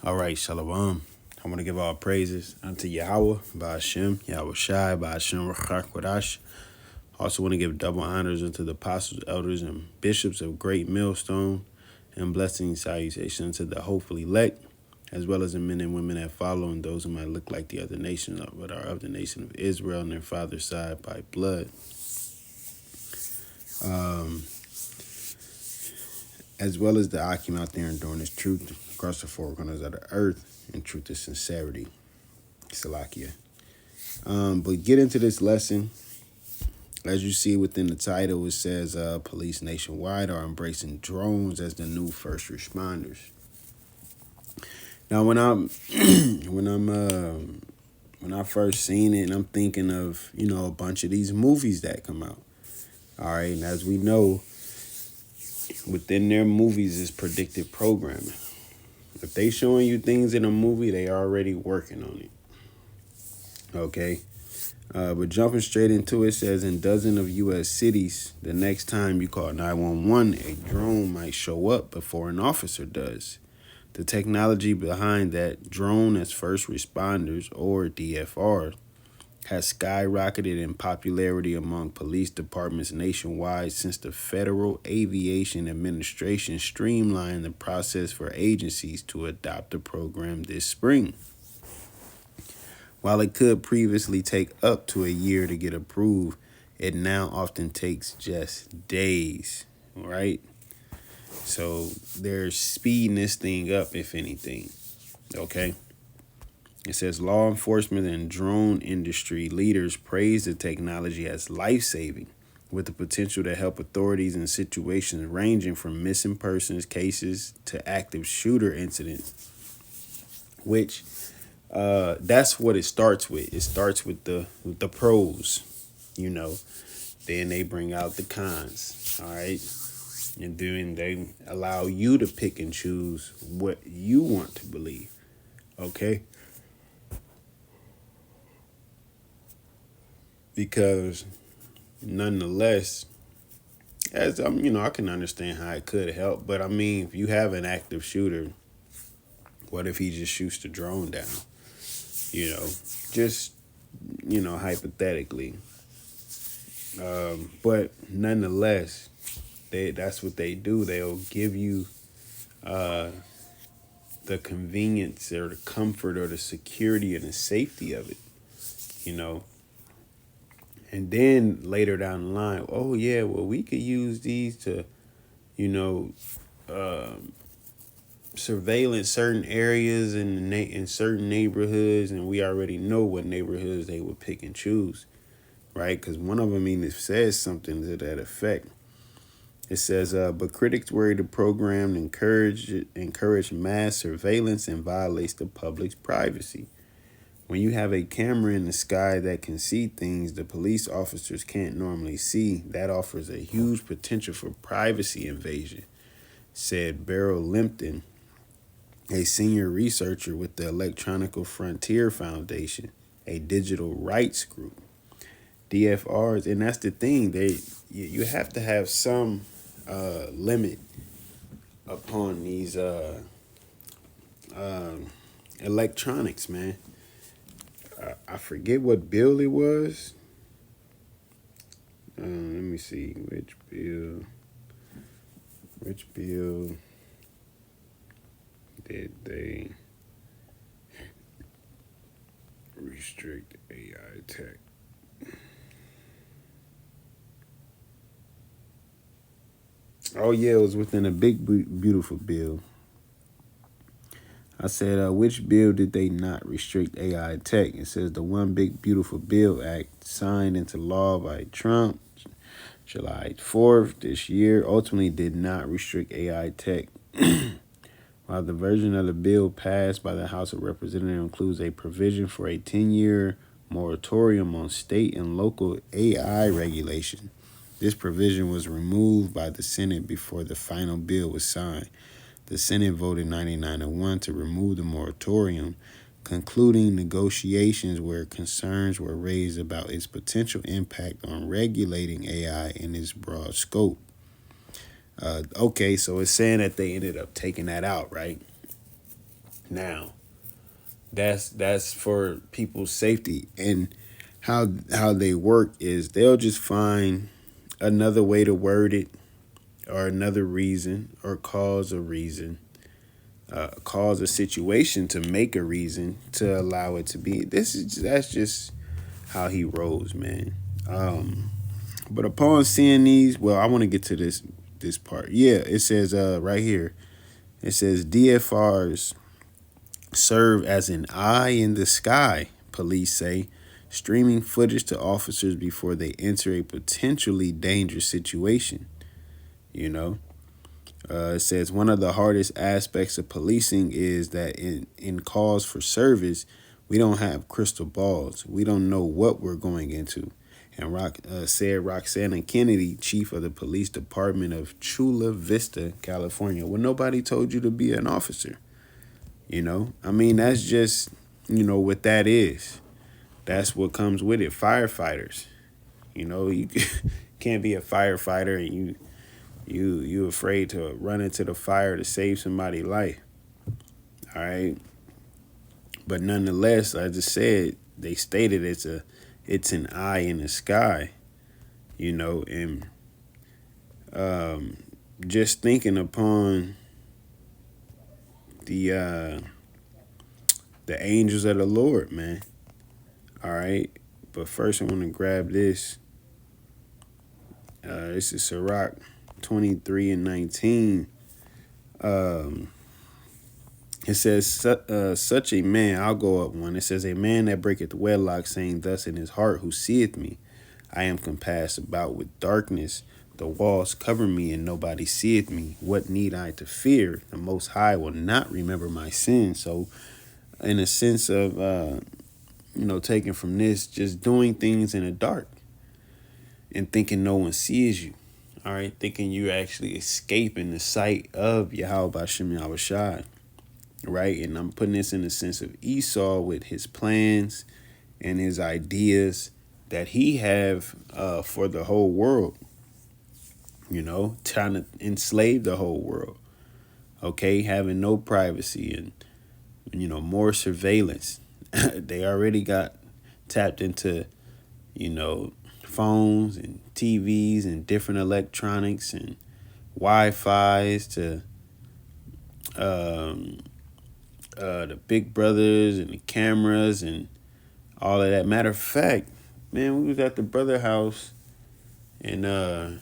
All right, Shalom. I want to give all praises unto Yahawah, BAHASHAM, YAHAWASHI, BAHASHAM, QADASH. Also want to give double honors unto the apostles, elders, and bishops of Great Millstone, and blessing salutations to the hopeful elect, as well as the men and women that follow, and those who might look like the other nations, but are of the nation of Israel and their father's side by blood. As well as the Akim out there enduring this truth across the four corners of the earth, and truth is sincerity. Salakia. But get into this lesson. As you see within the title, it says police nationwide are embracing drones as the new first responders. Now, when I first seen it, and I'm thinking of a bunch of these movies that come out. All right, and as we know, within their movies is predictive programming. If they showing you things in a movie, they already working on it. Okay. But jumping straight into it, says in dozens of U.S. cities, the next time you call 911, a drone might show up before an officer does. The technology behind that, drone as first responders, or DFR, has skyrocketed in popularity among police departments nationwide since the Federal Aviation Administration streamlined the process for agencies to adopt the program this spring. While it could previously take up to a year to get approved, it now often takes just days, right? So they're speeding this thing up, if anything, okay? It says law enforcement and drone industry leaders praise the technology as life-saving, with the potential to help authorities in situations ranging from missing persons cases to active shooter incidents, which that's what it starts with. It starts with the pros, then they bring out the cons, all right? And then they allow you to pick and choose what you want to believe, okay? Because nonetheless, as I can understand how it could help, but I mean, if you have an active shooter, what if he just shoots the drone down? Just hypothetically. But nonetheless, that's what they do. They'll give you the convenience or the comfort or the security and the safety of it, And then later down the line, oh yeah, well, we could use these to, surveillance certain areas in certain neighborhoods, and we already know what neighborhoods they would pick and choose, right? Because one of them even says something to that effect. It says, but critics worry the program encourage mass surveillance and violates the public's privacy. When you have a camera in the sky that can see things the police officers can't normally see, that offers a huge potential for privacy invasion, said Beryl Limpton, a senior researcher with the Electronic Frontier Foundation, a digital rights group. DFRs, and that's the thing, you have to have some limit upon these electronics, man. I forget what bill it was. Let me see which bill did they restrict AI tech? Oh yeah, it was within a big beautiful bill. I said, which bill did they not restrict AI tech? It says the One Big Beautiful Bill Act signed into law by Trump July 4th this year ultimately did not restrict AI tech. While the version of the bill passed by the House of Representatives includes a provision for a 10-year moratorium on state and local AI regulation, this provision was removed by the Senate before the final bill was signed. The Senate voted 99-1 to remove the moratorium, concluding negotiations where concerns were raised about its potential impact on regulating AI in its broad scope. Okay, so it's saying that they ended up taking that out, right? Now, that's for people's safety. And how they work is they'll just find another way to word it, or another reason, or cause a reason, cause a situation to make a reason to allow it to be. That's just how he rolls, man. But upon seeing these, well, I want to get to this part. Yeah, it says right here. It says DFRs serve as an eye in the sky, police say, streaming footage to officers before they enter a potentially dangerous situation. You know, it says one of the hardest aspects of policing is that in calls for service, we don't have crystal balls. We don't know what we're going into. And said Roxana Kennedy, chief of the police department of Chula Vista, California. Well, nobody told you to be an officer. You know, I mean, that's just, what that is. That's what comes with it. Firefighters. You know, you can't be a firefighter and you afraid to run into the fire to save somebody's life. All right. But nonetheless, I just said, they stated it's an eye in the sky, and just thinking upon the angels of the Lord, man. All right. But first I want to grab this. This is Sirach 23:19. It says, such a man, I'll go up one. It says, a man that breaketh wedlock, saying thus in his heart, who seeth me? I am compassed about with darkness. The walls cover me, and nobody seeth me. What need I to fear? The Most High will not remember my sins. So, in a sense of, taking from this, just doing things in the dark and thinking no one sees you. All right, thinking you're actually escaping the sight of YAHAWASHI. Right, and I'm putting this in the sense of Esau with his plans and his ideas that he have for the whole world, trying to enslave the whole world, okay, having no privacy and, more surveillance. They already got tapped into, phones and TVs and different electronics and Wi-Fi's to the big brothers and the cameras and all of that. Matter of fact, man, we was at the brother house and I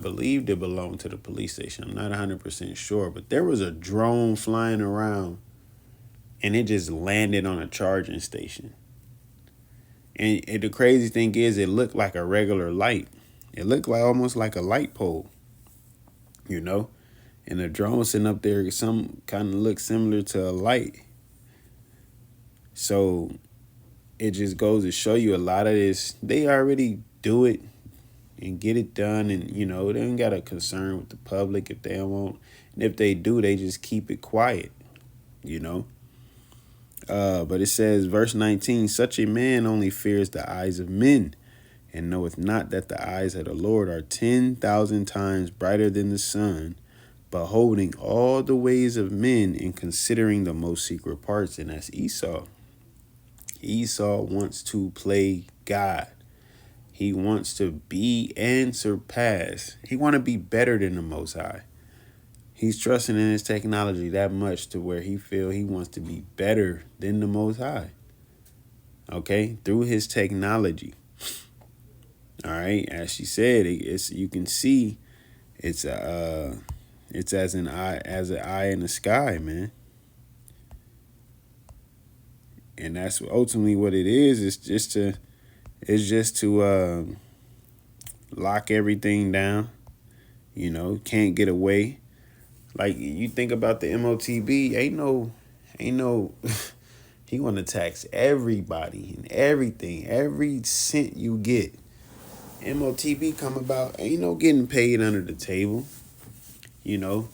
believed it belonged to the police station. I'm not 100% sure, but there was a drone flying around and it just landed on a charging station. And the crazy thing is, it looked like a regular light. It looked like almost like a light pole, And the drone sitting up there, some kind of looks similar to a light. So it just goes to show you a lot of this. They already do it and get it done. And, they don't got a concern with the public if they don't want. And if they do, they just keep it quiet, But it says, verse 19, such a man only fears the eyes of men, and knoweth not that the eyes of the Lord are 10,000 times brighter than the sun, beholding all the ways of men and considering the most secret parts. And that's Esau. Esau wants to play God. He wants to be and surpass. He want to be better than the Most High. He's trusting in his technology that much to where he feel he wants to be better than the Most High. Okay, through his technology. All right, as she said, you can see it's as an eye in the sky, man. And that's ultimately what it is. It's just to lock everything down. Can't get away. Like, you think about the MOTB, ain't no he want to tax everybody and everything, every cent you get. MOTB come about, ain't no getting paid under the table. You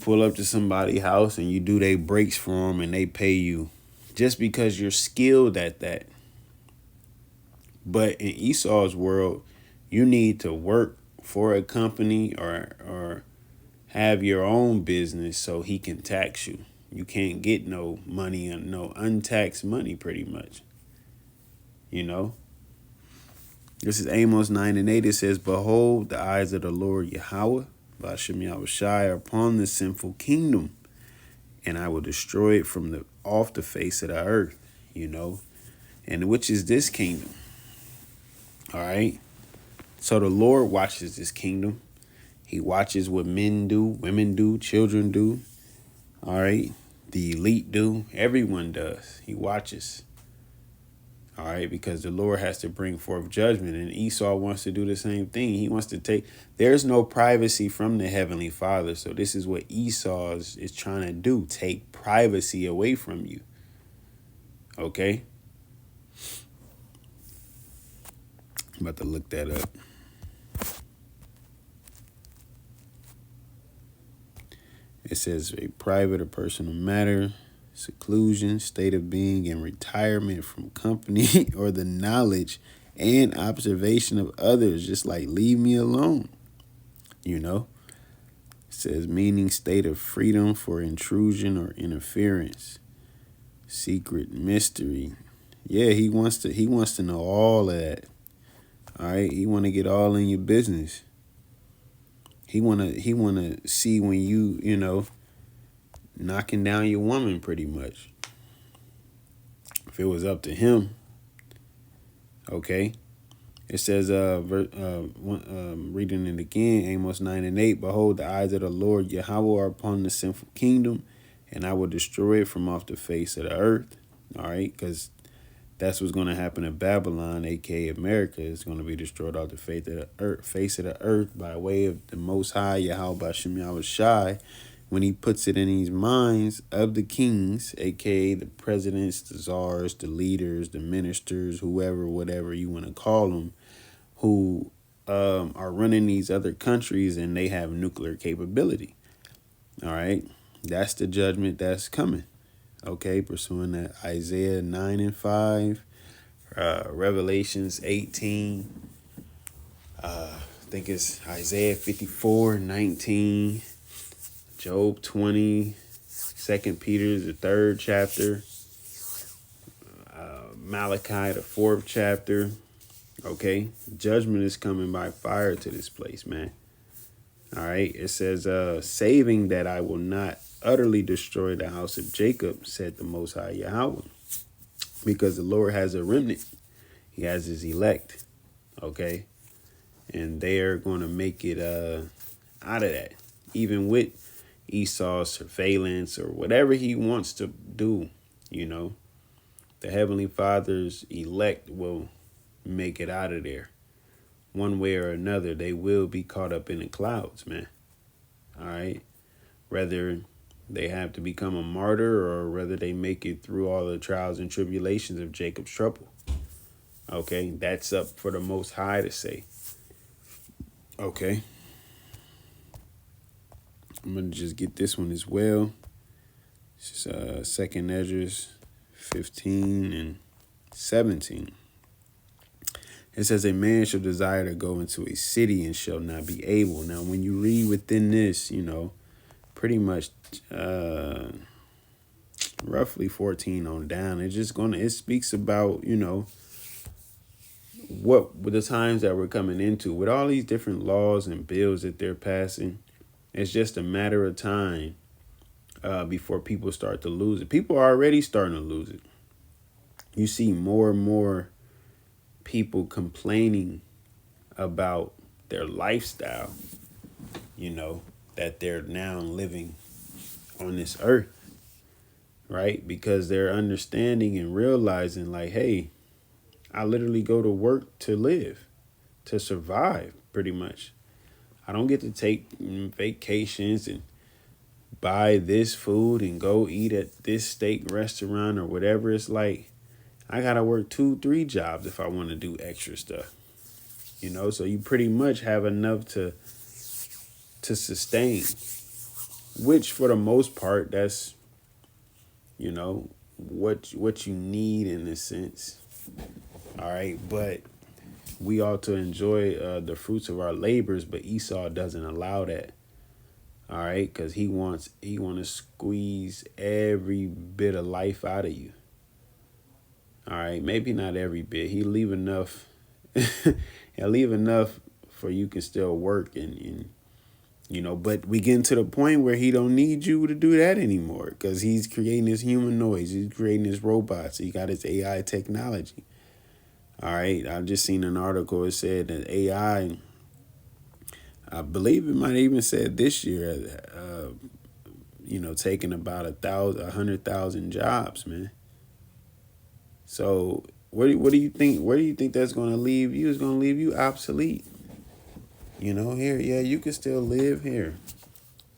pull up to somebody's house and you do their breaks for them and they pay you just because you're skilled at that. But in Esau's world, you need to work for a company or have your own business so he can tax you. You can't get no money, no untaxed money, pretty much. You know? This is Amos 9:8. It says, Behold, the eyes of the Lord YAHAWAH, BAHASHAM YAHAWASHI, are upon the sinful kingdom, and I will destroy it from off the face of the earth. You know? And which is this kingdom? All right? So the Lord watches this kingdom. He watches what men do, women do, children do. All right? The elite do. Everyone does. He watches. All right, because the Lord has to bring forth judgment, and Esau wants to do the same thing. He wants to there's no privacy from the Heavenly Father. So this is what Esau is trying to do, take privacy away from you. Okay? I'm about to look that up. It says a private or personal matter, seclusion, state of being, and retirement from company or the knowledge and observation of others. Just like leave me alone. You know? It says meaning state of freedom for intrusion or interference. Secret mystery. Yeah, he wants to know all of that. All right, he want to get all in your business. He wanna see when you know, knocking down your woman, pretty much. If it was up to him. Okay. It says, reading it again, Amos 9:8, Behold, the eyes of the Lord YAHAWAH are upon the sinful kingdom, and I will destroy it from off the face of the earth. All right, because that's what's going to happen to Babylon, a.k.a. America, is going to be destroyed off the face of the earth by way of the Most High, Yahweh BAHASHAM YAHAWASHI, when he puts it in these minds of the kings, a.k.a. the presidents, the czars, the leaders, the ministers, whoever, whatever you want to call them, who are running these other countries and they have nuclear capability. All right? That's the judgment that's coming. Okay, pursuing that Isaiah 9:5, Revelations 18, I think it's Isaiah 54:19, Job 20, 2 Peter the 3rd chapter, Malachi the 4th chapter. Okay, judgment is coming by fire to this place, man. All right, it says, saving that I will not utterly destroy the house of Jacob, said the Most High Yahweh, because the Lord has a remnant. He has his elect, okay? And they are going to make it out of that, even with Esau's surveillance or whatever he wants to do, you know. The Heavenly Father's elect will make it out of there. One way or another, they will be caught up in the clouds, man. All right? Whether they have to become a martyr or whether they make it through all the trials and tribulations of Jacob's trouble. Okay? That's up for the Most High to say. Okay? I'm going to just get this one as well. This is 2 Ezra 15 and 17. It says, a man shall desire to go into a city and shall not be able. Now, when you read within this, you know, pretty much roughly 14 on down, it speaks about, you know, what the times that we're coming into with all these different laws and bills that they're passing. It's just a matter of time before people start to lose it. People are already starting to lose it. You see more and more people complaining about their lifestyle, you know, that they're now living on this earth, right? Because they're understanding and realizing like, hey, I literally go to work to live, to survive, pretty much. I don't get to take vacations and buy this food and go eat at this steak restaurant or whatever. It's like, I got to work 2-3 jobs if I want to do extra stuff, you know? So you pretty much have enough to sustain, which for the most part, that's, you know, what you need in a sense. All right. But we ought to enjoy the fruits of our labors, but Esau doesn't allow that. All right, because he want to squeeze every bit of life out of you. All right, maybe not every bit. He leave enough. He'll leave enough for you can still work and but we getting to the point where he don't need you to do that anymore because he's creating his humanoids, he's creating his robots, he got his AI technology. All right, I've just seen an article. It said that AI, I believe it might even said this year, taking about 100,000 jobs, man. So what do you think? Where do you think that's going to leave you? It's going to leave you obsolete. Here, yeah, you can still live here.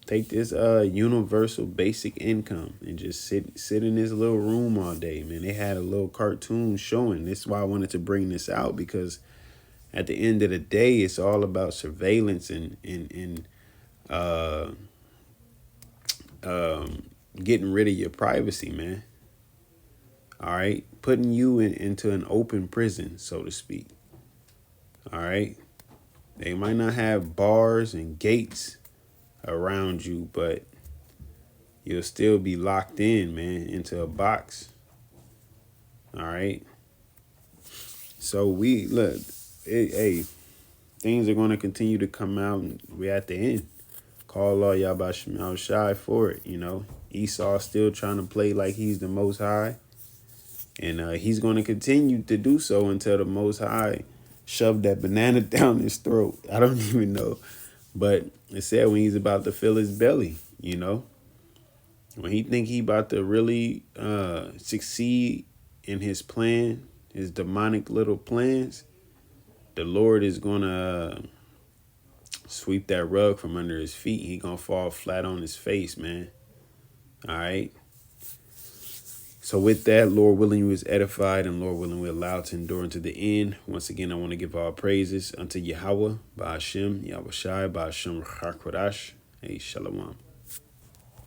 Take this universal basic income and just sit in this little room all day, man. They had a little cartoon showing. This is why I wanted to bring this out, because at the end of the day, it's all about surveillance and getting rid of your privacy, man. All right, putting you into an open prison, so to speak. All right, they might not have bars and gates around you, but you'll still be locked in, man, into a box. All right. So hey, things are going to continue to come out, and we're at the end. Call Allah YAHAWASHI for it. Esau still trying to play like he's the Most High, and he's going to continue to do so until the Most High shove that banana down his throat. I don't even know, but it said when he's about to fill his belly, when he think he about to really succeed in his plan, his demonic little plans, the Lord is going to sweep that rug from under his feet. He going to fall flat on his face, man. All right. So with that, Lord willing, you is edified, and Lord willing, we're allowed to endure unto the end. Once again, I want to give all praises unto Yahawah, BAHASHAM, YAHAWASHI, BAHASHAM, QADASH. Hey, Shalom.